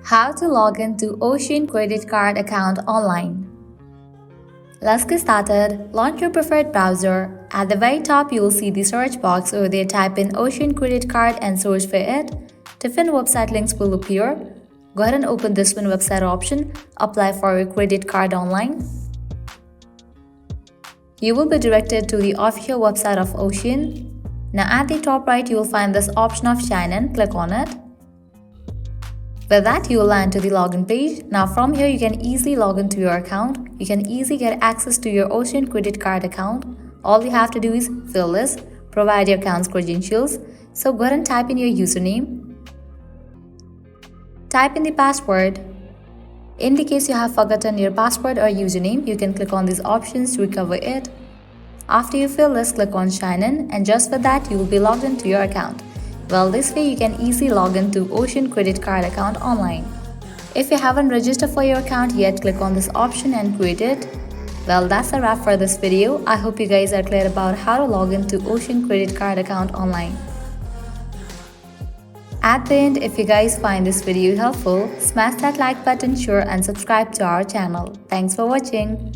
How to log into Ocean credit card account online. Let's get started. Launch your preferred browser. At the very top, you will see the search box. Over there, type in Ocean credit card and search for it. Different website links will appear. Go ahead and open this one website option. Apply for a credit card online. You will be directed to the official website of Ocean. Now at the top right, you will find this option of sign in. Click on it. With that, you will land to the login page. Now from here, you can easily log into your account. You can easily get access to your Ocean credit card account. All you have to do is fill this, provide your account's credentials. So go ahead and type in your username. Type in the password. In the case you have forgotten your password or username, you can click on these options to recover it. After you fill this, click on sign in, and just with that, you will be logged into your account. Well, this way you can easily log into Ocean credit card account online. If you haven't registered for your account yet, click on this option and create it. Well, that's a wrap for this video. I hope you guys are clear about how to log into Ocean credit card account online. At the end, if you guys find this video helpful, smash that like button, share and subscribe to our channel. Thanks for watching.